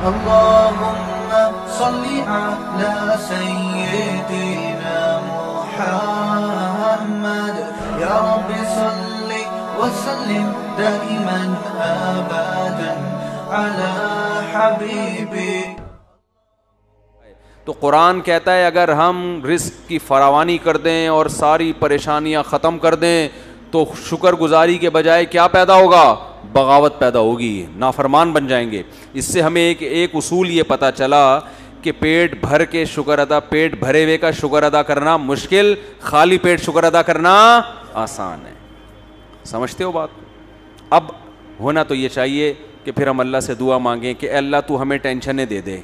اللهم صل على سيدنا محمد يا رب صل وسلم دائما ابدا على حبيبي. تو قرآن کہتا ہے اگر ہم رزق کی فراوانی کر دیں اور ساری پریشانیاں ختم کر دیں تو شکر گزاری کے بجائے کیا پیدا ہوگا؟ بغاوت پیدا ہوگی، نافرمان بن جائیں گے. اس سے ہمیں ایک اصول یہ پتہ چلا کہ پیٹ بھر کے شکر ادا، پیٹ بھرے ہوئے کا شکر ادا کرنا مشکل، خالی پیٹ شکر ادا کرنا آسان ہے. سمجھتے ہو بات؟ اب ہونا تو یہ چاہیے کہ پھر ہم اللہ سے دعا مانگیں کہ اے اللہ تو ہمیں ٹینشنیں دے دے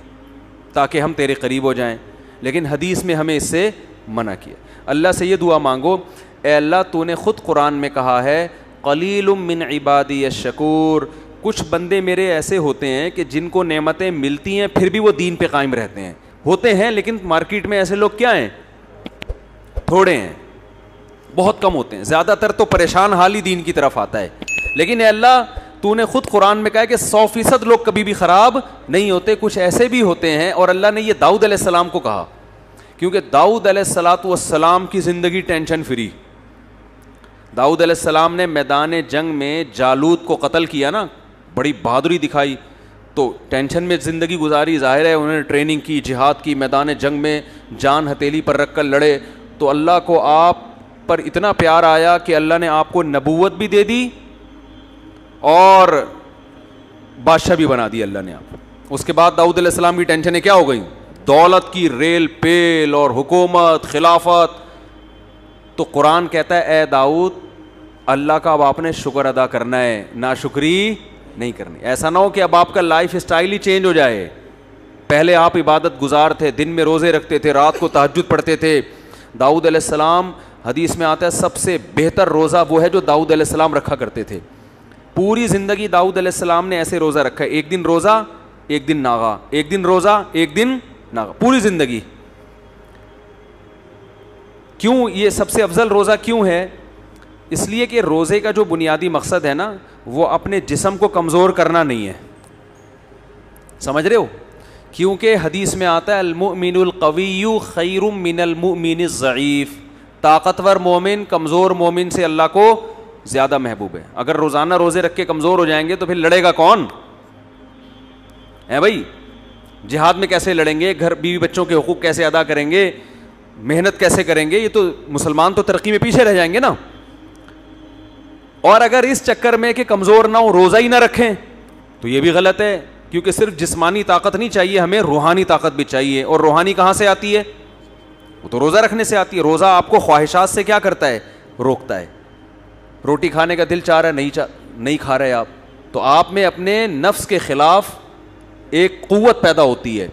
تاکہ ہم تیرے قریب ہو جائیں، لیکن حدیث میں ہمیں اس سے منع کیا. اللہ سے یہ دعا مانگو، اے اللہ تو نے خود قرآن میں کہا ہے قلیل من عبادی الشکور، کچھ بندے میرے ایسے ہوتے ہیں کہ جن کو نعمتیں ملتی ہیں پھر بھی وہ دین پہ قائم رہتے ہیں. ہوتے ہیں لیکن مارکیٹ میں ایسے لوگ کیا ہیں؟ تھوڑے ہیں، بہت کم ہوتے ہیں. زیادہ تر تو پریشان حال ہی دین کی طرف آتا ہے. لیکن اے اللہ تو نے خود قرآن میں کہا کہ 100% لوگ کبھی بھی خراب نہیں ہوتے. کچھ ایسے بھی ہوتے ہیں، اور اللہ نے یہ داؤد علیہ السلام کو کہا کیونکہ داؤد علیہ السلام کی زندگی ٹینشن فری. داؤد علیہ السلام نے میدان جنگ میں جالوت کو قتل کیا نا، بڑی بہادری دکھائی، تو ٹینشن میں زندگی گزاری. ظاہر ہے انہوں نے ٹریننگ کی، جہاد کی، میدان جنگ میں جان ہتھیلی پر رکھ کر لڑے. تو اللہ کو آپ پر اتنا پیار آیا کہ اللہ نے آپ کو نبوت بھی دے دی اور بادشاہ بھی بنا دی اللہ نے آپ. اس کے بعد داؤد علیہ السلام کی ٹینشنیں کیا ہو گئیں؟ دولت کی ریل پیل اور حکومت، خلافت. تو قرآن کہتا ہے اے داؤد اللہ کا اب آپ نے شکر ادا کرنا ہے، ناشکری نہیں کرنی. ایسا نہ ہو کہ اب آپ کا لائف اسٹائل ہی چینج ہو جائے. پہلے آپ عبادت گزار تھے، دن میں روزے رکھتے تھے، رات کو تہجد پڑھتے تھے. داؤد علیہ السلام، حدیث میں آتا ہے سب سے بہتر روزہ وہ ہے جو داؤد علیہ السلام رکھا کرتے تھے. پوری زندگی داؤد علیہ السلام نے ایسے روزہ رکھا ہے، ایک دن روزہ ایک دن ناغا، ایک دن روزہ ایک دن ناغا، پوری زندگی. کیوں یہ سب سے افضل روزہ کیوں ہے؟ اس لیے کہ روزے کا جو بنیادی مقصد ہے نا وہ اپنے جسم کو کمزور کرنا نہیں ہے. سمجھ رہے ہو؟ کیونکہ حدیث میں آتا ہے المؤمن القوی خیر من المؤمن الضعیف، طاقتور مومن کمزور مومن سے اللہ کو زیادہ محبوب ہے. اگر روزانہ روزے رکھ کے کمزور ہو جائیں گے تو پھر لڑے گا کون ہے بھائی؟ جہاد میں کیسے لڑیں گے؟ گھر بیوی بچوں کے حقوق کیسے ادا کریں گے؟ محنت کیسے کریں گے؟ یہ تو مسلمان تو ترقی میں پیچھے رہ جائیں گے نا. اور اگر اس چکر میں کہ کمزور نہ ہو روزہ ہی نہ رکھیں تو یہ بھی غلط ہے، کیونکہ صرف جسمانی طاقت نہیں چاہیے، ہمیں روحانی طاقت بھی چاہیے. اور روحانی کہاں سے آتی ہے؟ وہ تو روزہ رکھنے سے آتی ہے. روزہ آپ کو خواہشات سے کیا کرتا ہے؟ روکتا ہے. روٹی کھانے کا دل چاہ رہا ہے، نہیں کھا رہے آپ، تو آپ میں اپنے نفس کے خلاف ایک قوت پیدا ہوتی ہے.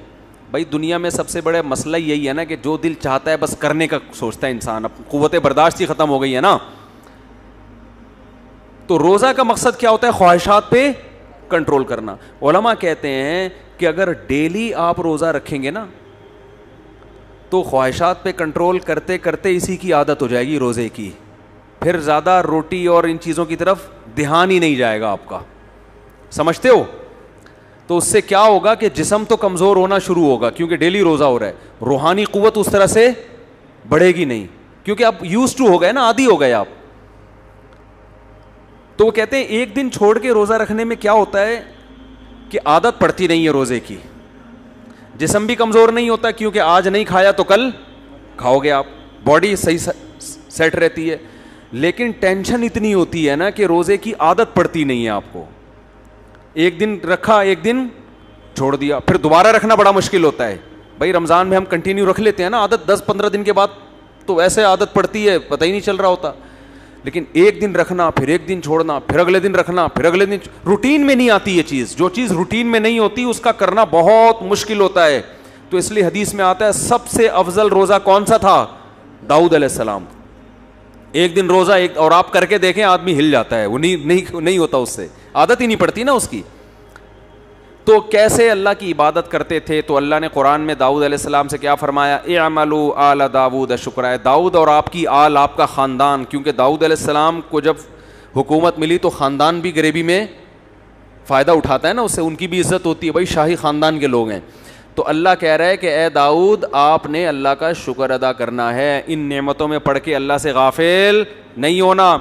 بھائی دنیا میں سب سے بڑا مسئلہ یہی ہے نا کہ جو دل چاہتا ہے بس کرنے کا سوچتا ہے انسان، اب قوت برداشت ہی ختم ہو گئی ہے نا. تو روزہ کا مقصد کیا ہوتا ہے؟ خواہشات پہ کنٹرول کرنا. علماء کہتے ہیں کہ اگر ڈیلی آپ روزہ رکھیں گے نا تو خواہشات پہ کنٹرول کرتے کرتے اسی کی عادت ہو جائے گی روزے کی. پھر زیادہ روٹی اور ان چیزوں کی طرف دھیان ہی نہیں جائے گا آپ کا. سمجھتے ہو؟ تو اس سے کیا ہوگا کہ جسم تو کمزور ہونا شروع ہوگا کیونکہ ڈیلی روزہ ہو رہا ہے. روحانی قوت اس طرح سے بڑھے گی نہیں کیونکہ اب یوز ٹو ہو گئے نا، عادی ہو گئے آپ. تو وہ کہتے ہیں ایک دن چھوڑ کے روزہ رکھنے میں کیا ہوتا ہے کہ عادت پڑتی نہیں ہے روزے کی. جسم بھی کمزور نہیں ہوتا کیونکہ آج نہیں کھایا تو کل کھاؤ گے آپ، باڈی صحیح سیٹ رہتی ہے. لیکن ٹینشن اتنی ہوتی ہے نا کہ روزے کی عادت پڑتی نہیں ہے آپ کو. ایک دن رکھا ایک دن چھوڑ دیا، پھر دوبارہ رکھنا بڑا مشکل ہوتا ہے. بھائی رمضان میں ہم کنٹینیو رکھ لیتے ہیں نا، عادت 10-15 دن کے بعد تو ایسے عادت پڑتی ہے پتہ ہی نہیں چل رہا ہوتا. لیکن ایک دن رکھنا، پھر ایک دن چھوڑنا، پھر اگلے دن رکھنا، پھر اگلے دن، روٹین میں نہیں آتی یہ چیز. جو چیز روٹین میں نہیں ہوتی اس کا کرنا بہت مشکل ہوتا ہے. تو اس لیے حدیث میں آتا ہے سب سے افضل روزہ کون سا تھا؟ داؤد علیہ السلام. ایک دن روزہ ایک، اور آپ کر کے دیکھیں آدمی ہل جاتا ہے، وہ نہیں ہوتا، اس سے عادت ہی نہیں پڑتی نا اس کی. تو کیسے اللہ کی عبادت کرتے تھے؟ تو اللہ نے قرآن میں داؤد علیہ السلام سے کیا فرمایا؟ اعملوا آل داؤد شکرا. داؤد اور آپ کی آل، آپ کا خاندان، کیونکہ داؤد علیہ السلام کو جب حکومت ملی تو خاندان بھی غریبی میں فائدہ اٹھاتا ہے نا اس سے, ان کی بھی عزت ہوتی ہے, بھائی شاہی خاندان کے لوگ ہیں. تو اللہ کہہ رہا ہے کہ اے داؤد آپ نے اللہ کا شکر ادا کرنا ہے, ان نعمتوں میں پڑھ کے اللہ سے غافل نہیں ہونا.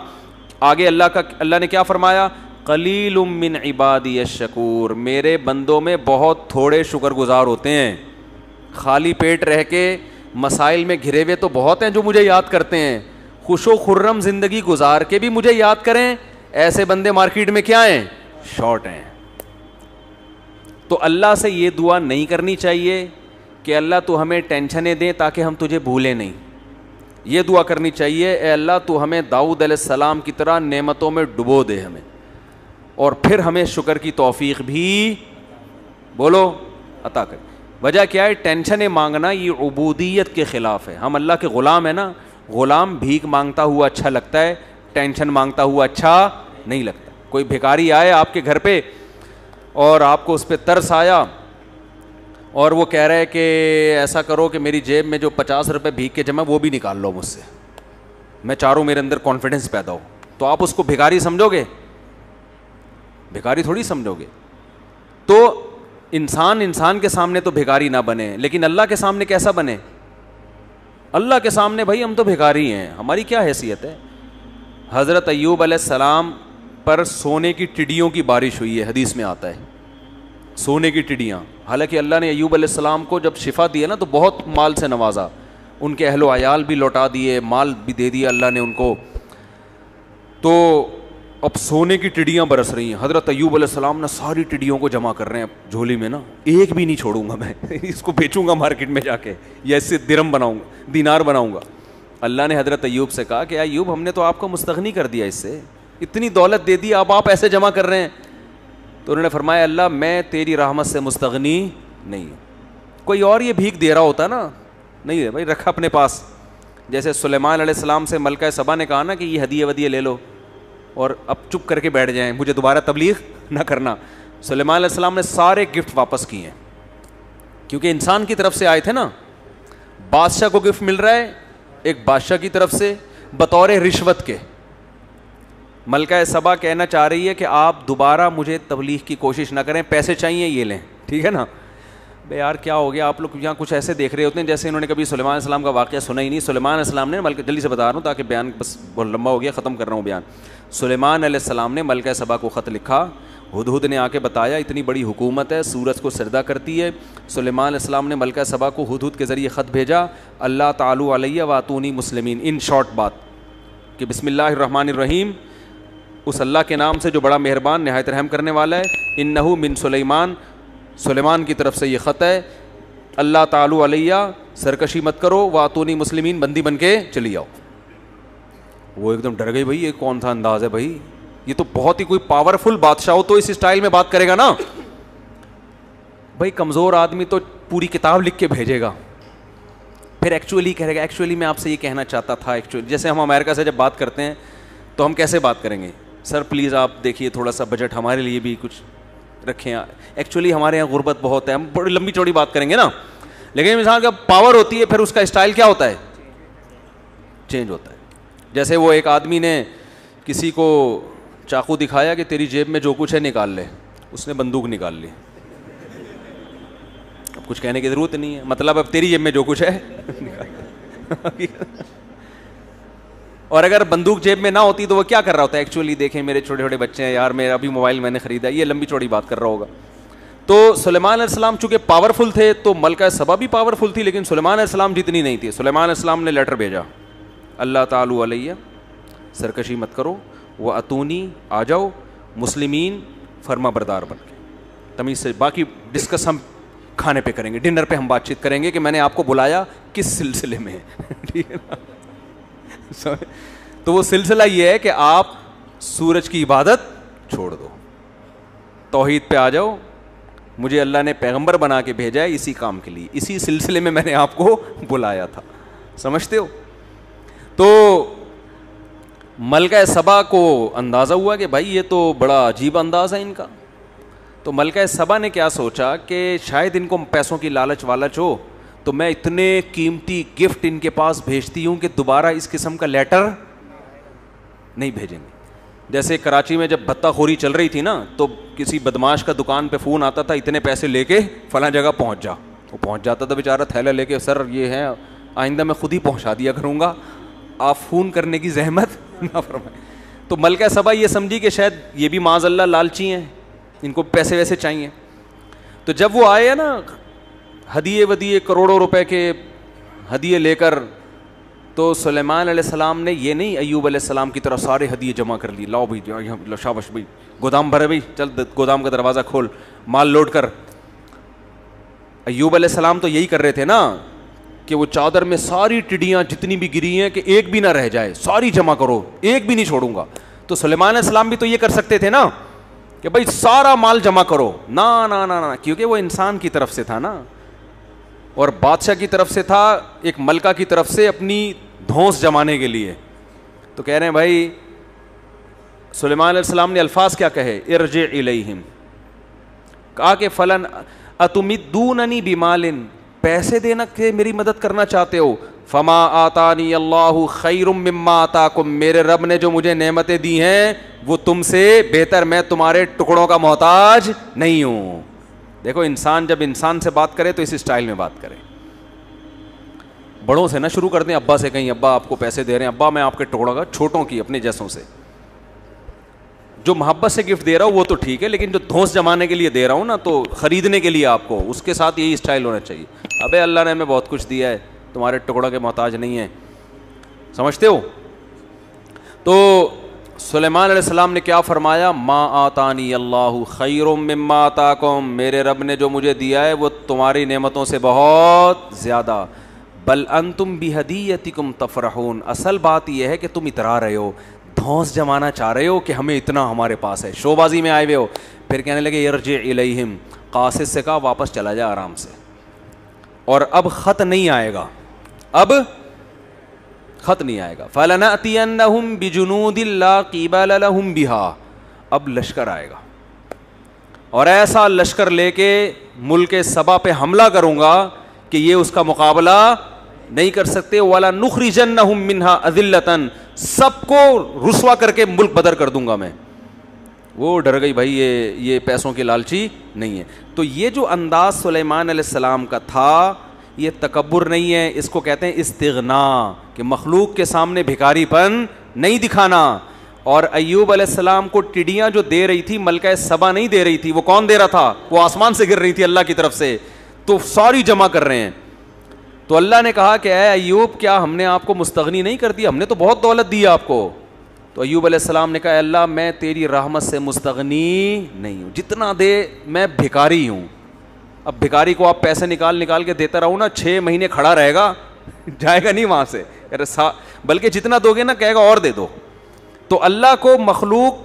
آگے اللہ نے کیا فرمایا, قلیل من عبادی الشکور, میرے بندوں میں بہت تھوڑے شکر گزار ہوتے ہیں. خالی پیٹ رہ کے مسائل میں گھرے ہوئے تو بہت ہیں جو مجھے یاد کرتے ہیں, خوش و خرم زندگی گزار کے بھی مجھے یاد کریں, ایسے بندے مارکیٹ میں کیا ہیں, شارٹ ہیں. تو اللہ سے یہ دعا نہیں کرنی چاہیے کہ اللہ تو ہمیں ٹینشنیں دیں تاکہ ہم تجھے بھولیں نہیں. یہ دعا کرنی چاہیے, اے اللہ تو ہمیں داؤد علیہ السلام کی طرح نعمتوں میں ڈبو دے ہمیں, اور پھر ہمیں شکر کی توفیق بھی بولو عطا کر. وجہ کیا ہے, ٹینشنیں مانگنا یہ عبودیت کے خلاف ہے. ہم اللہ کے غلام ہیں نا, غلام بھیک مانگتا ہوا اچھا لگتا ہے, ٹینشن مانگتا ہوا اچھا نہیں لگتا. کوئی بھکاری آئے آپ کے گھر پہ اور آپ کو اس پہ ترس آیا اور وہ کہہ رہے کہ ایسا کرو کہ میری جیب میں جو 50 روپے بھیک کے جمع وہ بھی نکال لو مجھ سے, میں چاہوں میرے اندر کانفیڈنس پیدا ہو, تو آپ اس کو بھکاری سمجھو گے؟ بھکاری تھوڑی سمجھو گے. تو انسان کے سامنے تو بھکاری نہ بنے, لیکن اللہ کے سامنے کیسا بنے؟ اللہ کے سامنے بھائی ہم تو بھکاری ہیں, ہماری کیا حیثیت ہے. حضرت ایوب علیہ السلام پر سونے کی ٹڈیوں کی بارش ہوئی ہے, حدیث میں آتا ہے سونے کی ٹڈیاں. حالانکہ اللہ نے ایوب علیہ السلام کو جب شفا دی ہے نا تو بہت مال سے نوازا, ان کے اہل و عیال بھی لوٹا دیے, مال بھی دے دیا اللہ نے ان کو. تو اب سونے کی ٹڈیاں برس رہی ہیں. حضرت ایوب علیہ السلام نے ساری ٹڈیوں کو جمع کر رہے ہیں جھولی میں نا, ایک بھی نہیں چھوڑوں گا میں, اس کو بیچوں گا مارکیٹ میں جا کے, یا اس سے درم بناؤں گا, دینار بناؤں گا. اللہ نے حضرت ایوب سے کہا کہ ایوب ہم نے تو آپ کو مستغنی کر دیا, اس سے اتنی دولت دے دی, اب آپ ایسے جمع کر رہے ہیں. تو انہوں نے فرمایا اللہ میں تیری رحمت سے مستغنی نہیں ہوں. کوئی اور یہ بھیک دے رہا ہوتا نا, نہیں ہے بھائی, رکھا اپنے پاس. جیسے سلیمان علیہ السلام سے ملکہ سبا نے کہا نا کہ یہ ہدیے ودیے لے لو اور اب چپ کر کے بیٹھ جائیں, مجھے دوبارہ تبلیغ نہ کرنا. سلیمان علیہ السلام نے سارے گفٹ واپس کیے ہیں, کیونکہ انسان کی طرف سے آئے تھے نا. بادشاہ کو گفٹ مل رہا ہے ایک بادشاہ کی طرف سے بطور رشوت کے. ملکہ سبا کہنا چاہ رہی ہے کہ آپ دوبارہ مجھے تبلیغ کی کوشش نہ کریں, پیسے چاہیے یہ لیں, ٹھیک ہے نا. بھائی یار کیا ہو گیا, آپ لوگ یہاں کچھ ایسے دیکھ رہے ہوتے ہیں جیسے انہوں نے کبھی سلیمان علیہ السلام کا واقعہ سنا ہی نہیں. سلیمان علیہ السلام نے جلدی سے بتا رہا ہوں تاکہ بیان بس بہت لمبا ہو گیا, ختم کر رہا ہوں بیان. سلیمان علیہ السلام نے ملکہ سبا کو خط لکھا, ہدہد نے آ کے بتایا اتنی بڑی حکومت ہے, سورج کو سجدہ کرتی ہے. سلیمان علیہ السلام نے ملکہ سبا کو ہدہد کے ذریعے خط بھیجا, اللہ تعالی علیہ واتونی مسلمین. ان شارٹ بات کہ بسم اللہ الرحمن الرحیم, اس اللہ کے نام سے جو بڑا مہربان نہایت رحم کرنے والا ہے. انہو من سلیمان, سلیمان کی طرف سے یہ خط ہے. اللہ تعالی علیہ, سرکشی مت کرو, واتونی مسلمین, بندی بن کے چلی آؤ. وہ ایک دم ڈر گئی, بھائی یہ کون تھا انداز ہے بھائی, یہ تو بہت ہی کوئی پاورفل بادشاہ ہو تو اس اسٹائل میں بات کرے گا نا. بھائی کمزور آدمی تو پوری کتاب لکھ کے بھیجے گا, پھر ایکچولی کہے گا ایکچولی میں آپ سے یہ کہنا چاہتا تھا. ایکچولی جیسے ہم امریکہ سے جب بات کرتے ہیں تو ہم کیسے بات کریں گے, سر پلیز آپ دیکھیے تھوڑا سا بجٹ ہمارے لیے بھی کچھ رکھیں, ایکچولی ہمارے یہاں غربت بہت ہے, ہم بڑی لمبی چوڑی بات کریں گے نا. لیکن انسان کا پاور ہوتی ہے پھر اس کا اسٹائل کیا ہوتا ہے, چینج ہوتا ہے. جیسے وہ ایک آدمی نے کسی کو چاقو دکھایا کہ تیری جیب میں جو کچھ ہے نکال لے, اس نے بندوق نکال لی. اب کچھ کہنے کی ضرورت نہیں ہے, مطلب اب تیری جیب میں جو کچھ ہے اور اگر بندوق جیب میں نہ ہوتی تو وہ کیا کر رہا ہوتا ہے, ایکچولی دیکھیں میرے چھوٹے چھوٹے بچے ہیں یار, میرا ابھی موبائل میں نے خریدا, یہ لمبی چوڑی بات کر رہا ہوگا. تو سلیمان علیہ السلام چونکہ پاورفل تھے تو ملکہ سبا بھی پاورفل تھی, لیکن سلیمان علیہ السلام جتنی نہیں تھی. سلیمان علیہ السلام نے لیٹر بھیجا, اللہ تعالی علیہ, سرکشی مت کرو, وہ اتونی, آ جاؤ, مسلمین, فرما بردار بن کے. تمیز سے باقی ڈسکس ہم کھانے پہ کریں گے, ڈنر پہ ہم بات چیت کریں گے کہ میں نے آپ کو بلایا کس سلسلے میں, ٹھیک ہے نا. تو وہ سلسلہ یہ ہے کہ آپ سورج کی عبادت چھوڑ دو, توحید پہ آ جاؤ. مجھے اللہ نے پیغمبر بنا کے بھیجا ہے اسی کام کے لیے, اسی سلسلے میں نے آپ کو بلایا تھا, سمجھتے ہو. تو ملکہ سبا کو اندازہ ہوا کہ بھائی یہ تو بڑا عجیب انداز ہے ان کا. تو ملکہ سبا نے کیا سوچا کہ شاید ان کو پیسوں کی لالچ والچ ہو, تو میں اتنے قیمتی گفٹ ان کے پاس بھیجتی ہوں کہ دوبارہ اس قسم کا لیٹر نہیں بھیجیں گے. جیسے کراچی میں جب بھتہ خوری چل رہی تھی نا, تو کسی بدماش کا دکان پہ فون آتا تھا, اتنے پیسے لے کے فلاں جگہ پہنچ جا. وہ پہنچ جاتا تھا بیچارہ تھیلا لے کے, سر یہ ہے, آئندہ میں خود ہی پہنچا دیا کروں گا, آپ فون کرنے کی زحمت نہ فرمائیں. تو ملکہ سبا یہ سمجھی کہ شاید یہ بھی معاذ اللہ لالچی ہیں, ان کو پیسے ویسے چاہیے. تو جب وہ آئے نا ہدیے ودیے کروڑوں روپے کے ہدیے لے کر, تو سلیمان علیہ السلام نے یہ نہیں ایوب علیہ السلام کی طرح سارے ہدیے جمع کر لی, لاؤ بھائی شاباش بھائی, گودام بھرے بھائی, چل گودام کا دروازہ کھول, مال لوڈ کر. ایوب علیہ السلام تو یہی کر رہے تھے نا کہ وہ چادر میں ساری ٹڈیاں جتنی بھی گری ہیں کہ ایک بھی نہ رہ جائے, ساری جمع کرو, ایک بھی نہیں چھوڑوں گا. تو سلیمان علیہ السلام بھی تو یہ کر سکتے تھے نا کہ بھائی سارا مال جمع کرو, نہ کیونکہ وہ انسان کی طرف سے تھا نا, اور بادشاہ کی طرف سے تھا, ایک ملکہ کی طرف سے اپنی دھونس جمانے کے لیے. تو کہہ رہے ہیں بھائی سلیمان علیہ السلام نے الفاظ کیا کہے, ارجع الیہم, کہا کہ فلن اتمدوننی بمال, پیسے دینا کہ میری مدد کرنا چاہتے ہو, فما آتانی اللہ خیر مما آتاکم, میرے رب نے جو مجھے نعمتیں دی ہیں وہ تم سے بہتر, میں تمہارے ٹکڑوں کا محتاج نہیں ہوں. دیکھو انسان جب انسان سے بات کرے تو اس اسٹائل میں بات کرے, بڑوں سے نہ شروع کر دیں, ابا سے کہیں ابا آپ کو پیسے دے رہے ہیں, ابا میں آپ کے ٹکڑوں کا, چھوٹوں کی اپنے جیسوں سے. جو محبت سے گفٹ دے رہا ہوں وہ تو ٹھیک ہے, لیکن جو دھونس جمانے کے لیے دے رہا ہوں نا, تو خریدنے کے لیے آپ کو اس کے ساتھ یہی اسٹائل ہونا چاہیے. ابے اللہ نے ہمیں بہت کچھ دیا ہے, تمہارے ٹکڑوں کے محتاج نہیں ہیں, سمجھتے ہو. تو سلیمان علیہ السلام نے کیا فرمایا, ما آتانی اللہ خیر مما آتاکم, میرے رب نے جو مجھے دیا ہے وہ تمہاری نعمتوں سے بہت زیادہ, بل انتم بہدیتکم تفرحون, اصل بات یہ ہے کہ تم اترا رہے ہو, دھونس جمانا چاہ رہے ہو کہ ہمیں اتنا ہمارے پاس ہے, شو بازی میں آئے ہوئے ہو. پھر کہنے لگے ارجع الیہم, قاصد سے کہا واپس چلا جا آرام سے, اور اب خط نہیں آئے گا, اب خط نہیں آئے گا. فَلَنَأْتِيَنَّهُمْ بِجُنُودٍ لَا قِبَالَ لَهُمْ بِهَا, اب لشکر آئے گا اور ایسا لشکر لے کے ملک سبا پہ حملہ کروں گا کہ یہ اس کا مقابلہ نہیں کر سکتے. وَلَا نُخْرِجَنَّهُمْ مِنْهَا أَذِلَّةً, سب کو رسوا کر کے ملک بدر کر دوں گا میں. وہ ڈر گئی بھائی, یہ پیسوں کی لالچی نہیں ہے. تو یہ جو انداز سلیمان علیہ السلام کا تھا یہ تکبر نہیں ہے, اس کو کہتے ہیں استغنا, کہ مخلوق کے سامنے بھکاری پن نہیں دکھانا. اور ایوب علیہ السلام کو ٹڈیاں جو دے رہی تھی ملکہ سبا نہیں دے رہی تھی, وہ کون دے رہا تھا, وہ آسمان سے گر رہی تھی اللہ کی طرف سے, تو ساری جمع کر رہے ہیں. تو اللہ نے کہا کہ اے ایوب کیا ہم نے آپ کو مستغنی نہیں کر دیا, ہم نے تو بہت دولت دی آپ کو. تو ایوب علیہ السلام نے کہا اے اللہ میں تیری رحمت سے مستغنی نہیں ہوں, جتنا دے میں بھکاری ہوں. اب بھکاری کو آپ پیسے نکال کے دیتا رہو نا, 6 مہینے کھڑا رہے گا, جائے گا نہیں وہاں سے, بلکہ جتنا دو گے نا کہے گا اور دے دو. تو اللہ کو مخلوق,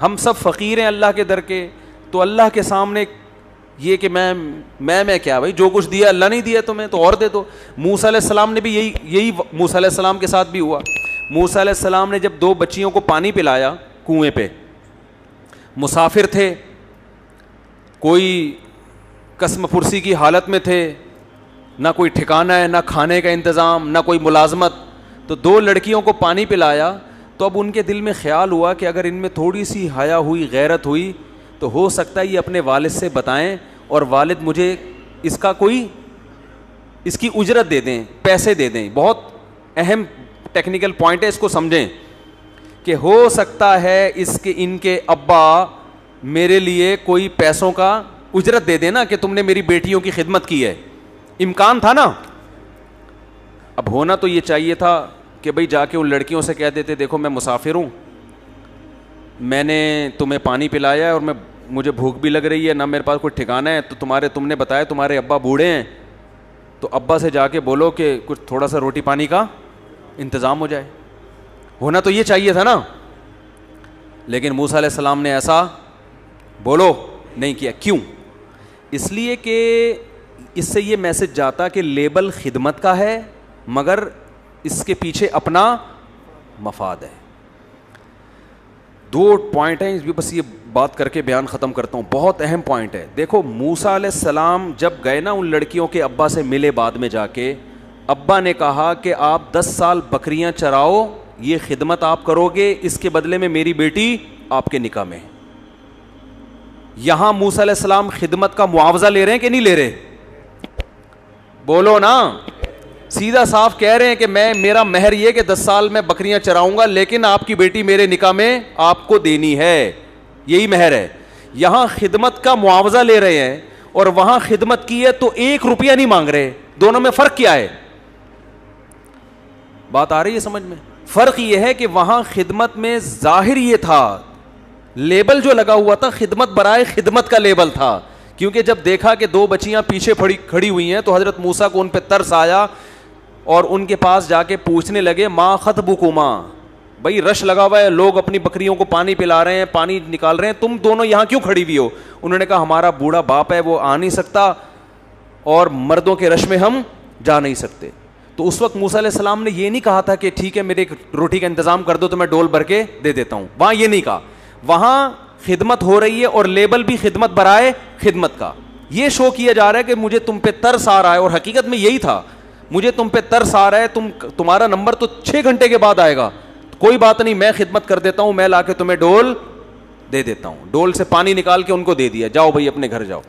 ہم سب فقیر ہیں اللہ کے در کے, تو اللہ کے سامنے یہ کہ میں کیا بھائی, جو کچھ دیا اللہ نہیں دیا تمہیں تو اور دے دو. موسیٰ علیہ السلام نے بھی یہی موسیٰ علیہ السلام کے ساتھ بھی ہوا. موسیٰ علیہ السلام نے جب 2 بچیوں کو پانی پلایا کنویں پہ, مسافر تھے, کوئی قسم پرسی کی حالت میں تھے, نہ کوئی ٹھکانہ ہے, نہ کھانے کا انتظام, نہ کوئی ملازمت. تو 2 لڑکیوں کو پانی پلایا, تو اب ان کے دل میں خیال ہوا کہ اگر ان میں تھوڑی سی حیا ہوئی, غیرت ہوئی, تو ہو سکتا ہے یہ اپنے والد سے بتائیں اور والد مجھے اس کی اجرت دے دیں, پیسے دے دیں. بہت اہم ٹیکنیکل پوائنٹ ہے, اس کو سمجھیں کہ ہو سکتا ہے ان کے ابا میرے لیے کوئی پیسوں کا اجرت دے دینا کہ تم نے میری بیٹیوں کی خدمت کی ہے. امکان تھا نا. اب ہونا تو یہ چاہیے تھا کہ بھئی جا کے ان لڑکیوں سے کہہ دیتے دیکھو میں مسافر ہوں, میں نے تمہیں پانی پلایا ہے اور مجھے بھوک بھی لگ رہی ہے, نہ میرے پاس کوئی ٹھکانہ ہے, تو تم نے بتایا تمہارے ابا بوڑھے ہیں, تو ابا سے جا کے بولو کہ کچھ تھوڑا سا روٹی پانی کا انتظام ہو جائے. ہونا تو یہ چاہیے تھا نا. لیکن موسیٰ علیہ السلام نے ایسا بولو نہیں کیا. کیوں؟ اس لیے کہ اس سے یہ میسج جاتا کہ لیبل خدمت کا ہے مگر اس کے پیچھے اپنا مفاد ہے. 2 پوائنٹ ہیں, بس یہ بات کر کے بیان ختم کرتا ہوں, بہت اہم پوائنٹ ہے. دیکھو موسیٰ علیہ السلام جب گئے نا ان لڑکیوں کے ابا سے ملے, بعد میں جا کے ابا نے کہا کہ آپ 10 سال بکریاں چراؤ یہ خدمت آپ کرو گے, اس کے بدلے میں میری بیٹی آپ کے نکاح میں. یہاں موسیٰ علیہ السلام خدمت کا معاوضہ لے رہے ہیں کہ نہیں لے رہے؟ بولو نا. سیدھا صاف کہہ رہے ہیں کہ میرا مہر یہ کہ 10 سال میں بکریاں چراؤں گا, لیکن آپ کی بیٹی میرے نکاح میں آپ کو دینی ہے, یہی مہر ہے. یہاں خدمت کا معاوضہ لے رہے ہیں اور وہاں خدمت کی ہے تو 1 روپیہ نہیں مانگ رہے. دونوں میں فرق کیا ہے؟ بات آ رہی ہے سمجھ میں؟ فرق یہ ہے کہ وہاں خدمت میں ظاہر یہ تھا, لیبل جو لگا ہوا تھا خدمت برائے خدمت کا لیبل تھا, کیونکہ جب دیکھا کہ 2 بچیاں پیچھے کھڑی ہوئی ہیں تو حضرت موسیٰ کو ان پہ ترس آیا اور ان کے پاس جا کے پوچھنے لگے ما خطبکما, بھائی رش لگا ہوا ہے, لوگ اپنی بکریوں کو پانی پلا رہے ہیں, پانی نکال رہے ہیں, تم دونوں یہاں کیوں کھڑی ہوئی ہو؟ انہوں نے کہا ہمارا بوڑھا باپ ہے, وہ آ نہیں سکتا اور مردوں کے رش میں ہم جا نہیں سکتے. تو اس وقت موسیٰ علیہ السلام نے یہ نہیں کہا تھا کہ ٹھیک ہے میرے روٹی کا انتظام کر دو تو میں ڈول بھر کے دے دیتا ہوں, وہاں یہ نہیں کہا. وہاں خدمت ہو رہی ہے اور لیبل بھی خدمت برائے خدمت کا. یہ شو کیا جا رہا ہے کہ مجھے تم پہ ترس آ رہا ہے, اور حقیقت میں یہی تھا, مجھے تم پہ ترس آ رہا ہے, تمہارا نمبر تو 6 گھنٹے کے بعد آئے گا, کوئی بات نہیں, میں خدمت کر دیتا ہوں, میں لا کے تمہیں ڈول دے دیتا ہوں. ڈول سے پانی نکال کے ان کو دے دیا, جاؤ بھائی اپنے گھر جاؤ.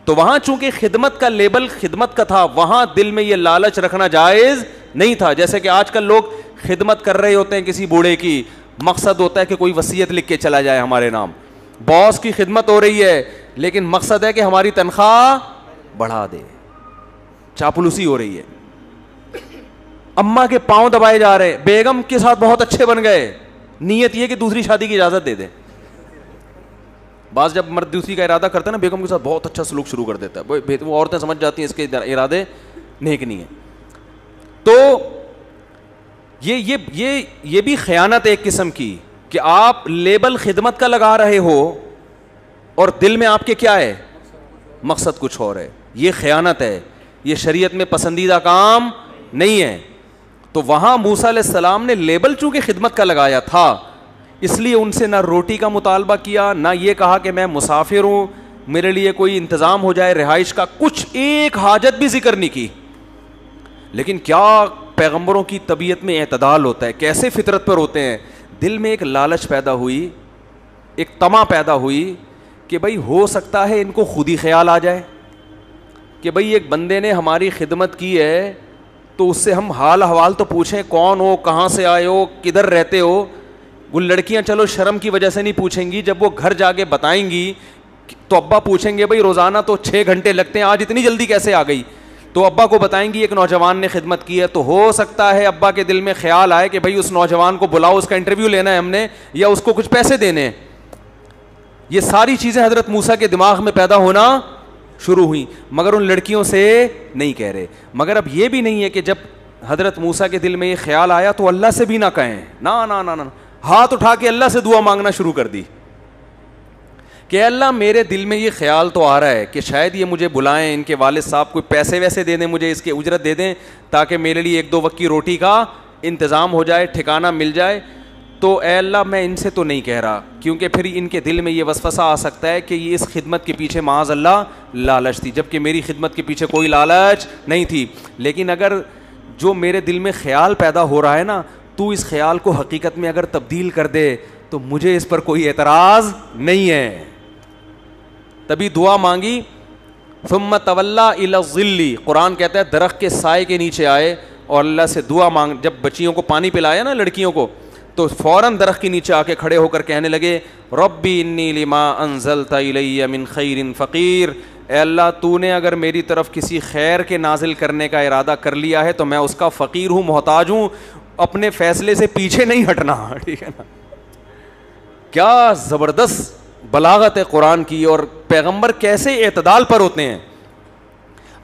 تو وہاں چونکہ خدمت کا لیبل خدمت کا تھا, وہاں دل میں یہ لالچ رکھنا جائز نہیں تھا. جیسے کہ آج کل لوگ خدمت کر رہے ہوتے ہیں کسی بوڑھے کی, مقصد ہوتا ہے کہ کوئی وصیت لکھ کے چلا جائے ہمارے نام. باس کی خدمت ہو رہی ہے لیکن مقصد ہے کہ ہماری تنخواہ بڑھا دے, چاپلوسی ہو رہی ہے. اماں کے پاؤں دبائے جا رہے, بیگم کے ساتھ بہت اچھے بن گئے, نیت یہ کہ دوسری شادی کی اجازت دے دیں. بعض جب مرد دوسری کا ارادہ کرتا ہے نا, بیگم کے ساتھ بہت اچھا سلوک شروع کر دیتا ہے, وہ عورتیں سمجھ جاتی ہیں اس کے ارادے نیک نہیں ہیں. تو یہ بھی خیانت ایک قسم کی کہ آپ لیبل خدمت کا لگا رہے ہو اور دل میں آپ کے کیا ہے, مقصد کچھ اور ہے. یہ خیانت ہے, یہ شریعت میں پسندیدہ کام نہیں ہے. تو وہاں موسیٰ علیہ السلام نے لیبل چونکہ خدمت کا لگایا تھا, اس لیے ان سے نہ روٹی کا مطالبہ کیا, نہ یہ کہا کہ میں مسافر ہوں, میرے لیے کوئی انتظام ہو جائے رہائش کا, کچھ ایک حاجت بھی ذکر نہیں کی. لیکن کیا پیغمبروں کی طبیعت میں اعتدال ہوتا ہے, کیسے فطرت پر ہوتے ہیں. دل میں ایک لالچ پیدا ہوئی, ایک طمع پیدا ہوئی کہ بھائی ہو سکتا ہے ان کو خود ہی خیال آ جائے کہ بھائی ایک بندے نے ہماری خدمت کی ہے تو اس سے ہم حال احوال تو پوچھیں, کون ہو, کہاں سے آئے ہو, کدھر رہتے ہو. وہ لڑکیاں چلو شرم کی وجہ سے نہیں پوچھیں گی, جب وہ گھر جا کے بتائیں گی تو ابا پوچھیں گے بھائی روزانہ تو 6 گھنٹے لگتے ہیں, آج اتنی جلدی کیسے آ گئی. تو ابا کو بتائیں گی ایک نوجوان نے خدمت کی ہے, تو ہو سکتا ہے ابا کے دل میں خیال آئے کہ بھائی اس نوجوان کو بلاؤ, اس کا انٹرویو لینا ہے ہم نے, یا اس کو کچھ پیسے دینے ہیں. یہ ساری چیزیں حضرت موسیٰ کے دماغ میں پیدا ہونا شروع ہوئی, مگر ان لڑکیوں سے نہیں کہہ رہے. مگر اب یہ بھی نہیں ہے کہ جب حضرت موسیٰ کے دل میں یہ خیال آیا تو اللہ سے بھی نہ کہیں, نہ ہاتھ اٹھا کے اللہ سے دعا مانگنا شروع کر دی کہ اللہ میرے دل میں یہ خیال تو آ رہا ہے کہ شاید یہ مجھے بلائیں, ان کے والد صاحب کوئی پیسے ویسے دے دیں مجھے, اس کے اجرت دے دیں تاکہ میرے لیے 1-2 وقت کی روٹی کا انتظام ہو جائے, ٹھکانہ مل جائے. تو اے اللہ میں ان سے تو نہیں کہہ رہا, کیونکہ پھر ان کے دل میں یہ وسوسہ آ سکتا ہے کہ یہ اس خدمت کے پیچھے معاذ اللہ لالچ تھی, جبکہ میری خدمت کے پیچھے کوئی لالچ نہیں تھی. لیکن اگر جو میرے دل میں خیال پیدا ہو رہا ہے نا, تو اس خیال کو حقیقت میں اگر تبدیل کر دے تو مجھے اس پر کوئی اعتراض نہیں ہے. تبھی دعا مانگی. ثم تولا الی الظل, قرآن کہتا ہے درخت کے سائے کے نیچے آئے اور اللہ سے دعا مانگ. جب بچیوں کو پانی پلایا نا لڑکیوں کو, تو فوراً درخت کے نیچے آ کے کھڑے ہو کر کہنے لگے ربی انی لما انزلت الی من خیر فقیر, اے اللہ تو نے اگر میری طرف کسی خیر کے نازل کرنے کا ارادہ کر لیا ہے تو میں اس کا فقیر ہوں, محتاج ہوں, اپنے فیصلے سے پیچھے نہیں ہٹنا. ٹھیک ہے نا, کیا زبردست بلاغت ہے قرآن کی, اور پیغمبر کیسے اعتدال پر ہوتے ہیں.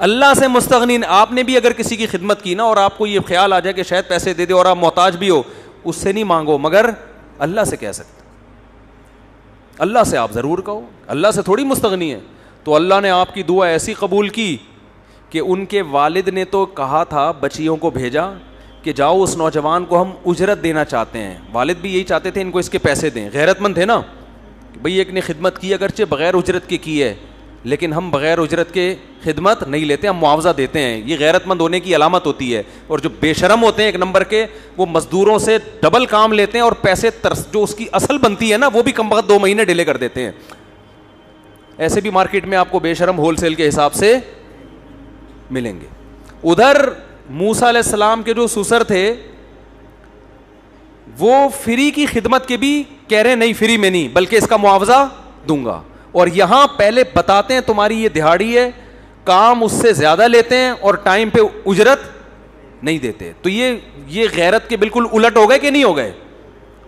اللہ سے مستغنی, آپ نے بھی اگر کسی کی خدمت کی نا اور آپ کو یہ خیال آ جائے کہ شاید پیسے دے دے اور آپ محتاج بھی ہو, اس سے نہیں مانگو, مگر اللہ سے کہہ سکتے, اللہ سے آپ ضرور کہو, اللہ سے تھوڑی مستغنی ہے. تو اللہ نے آپ کی دعا ایسی قبول کی کہ ان کے والد نے تو کہا تھا, بچیوں کو بھیجا کہ جاؤ اس نوجوان کو ہم اجرت دینا چاہتے ہیں. والد بھی یہی چاہتے تھے ان کو اس کے پیسے دیں, غیرت مند تھے نا, بھئی ایک نے خدمت کی اگرچہ بغیر اجرت کے کی ہے, لیکن ہم بغیر اجرت کے خدمت نہیں لیتے, ہم معاوضہ دیتے ہیں. یہ غیرت مند ہونے کی علامت ہوتی ہے. اور جو بے شرم ہوتے ہیں ایک نمبر کے, وہ مزدوروں سے ڈبل کام لیتے ہیں اور پیسے جو اس کی اصل بنتی ہے نا وہ بھی کم وقت 2 مہینے ڈیلے کر دیتے ہیں. ایسے بھی مارکیٹ میں آپ کو بے شرم ہول سیل کے حساب سے ملیں گے. ادھر موسیٰ علیہ السلام کے جو سسر تھے وہ فری کی خدمت کے بھی کہہ رہے نہیں, فری میں نہیں بلکہ اس کا معاوضہ دوں گا. اور یہاں پہلے بتاتے ہیں تمہاری یہ دہاڑی ہے, کام اس سے زیادہ لیتے ہیں اور ٹائم پہ اجرت نہیں دیتے. تو یہ غیرت کے بالکل الٹ ہو گئے کہ نہیں ہو گئے؟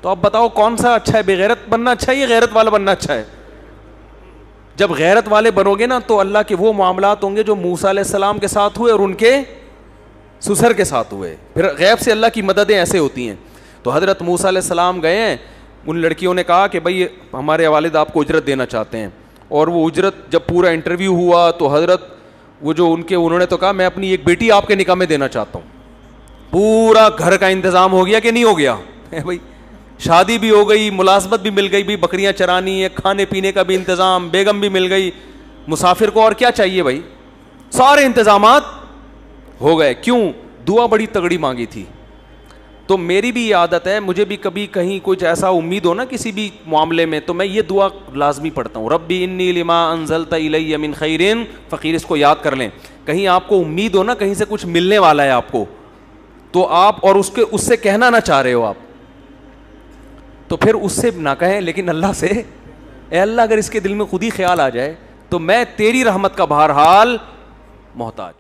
تو اب بتاؤ کون سا اچھا ہے, بے غیرت بننا اچھا ہے یا غیرت والا بننا اچھا ہے؟ جب غیرت والے بنو گے نا تو اللہ کے وہ معاملات ہوں گے جو موسیٰ علیہ السلام کے ساتھ ہوئے اور ان کے سسر کے ساتھ ہوئے. پھر غیب سے اللہ کی مددیں ایسے ہوتی ہیں. تو حضرت موسیٰ علیہ السلام گئے ہیں, ان لڑکیوں نے کہا کہ بھائی ہمارے والد آپ کو اجرت دینا چاہتے ہیں. اور وہ اجرت جب پورا انٹرویو ہوا تو حضرت وہ جو انہوں نے تو کہا میں اپنی ایک بیٹی آپ کے نکاح میں دینا چاہتا ہوں. پورا گھر کا انتظام ہو گیا کہ نہیں ہو گیا بھائی, شادی بھی ہو گئی, ملازمت بھی مل گئی, بھی بکریاں چرانی ہے, کھانے پینے کا بھی انتظام, بیگم بھی مل گئی, مسافر کو اور کیا چاہیے بھائی, سارے انتظامات ہو گئے. کیوں؟ دعا بڑی تگڑی مانگی تھی. تو میری بھی یہ عادت ہے, مجھے بھی کبھی کہیں کچھ ایسا امید ہو نا کسی بھی معاملے میں تو میں یہ دعا لازمی پڑھتا ہوں, ربی انی لما انزلت الی من خیر فقیر. اس کو یاد کر لیں, کہیں آپ کو امید ہو نا کہیں سے کچھ ملنے والا ہے آپ کو, تو آپ اور اس سے کہنا نہ چاہ رہے ہو آپ, تو پھر اس سے نہ کہیں, لیکن اللہ سے, اے اللہ اگر اس کے دل میں خود ہی خیال آ جائے تو میں تیری رحمت کا بہرحال محتاج.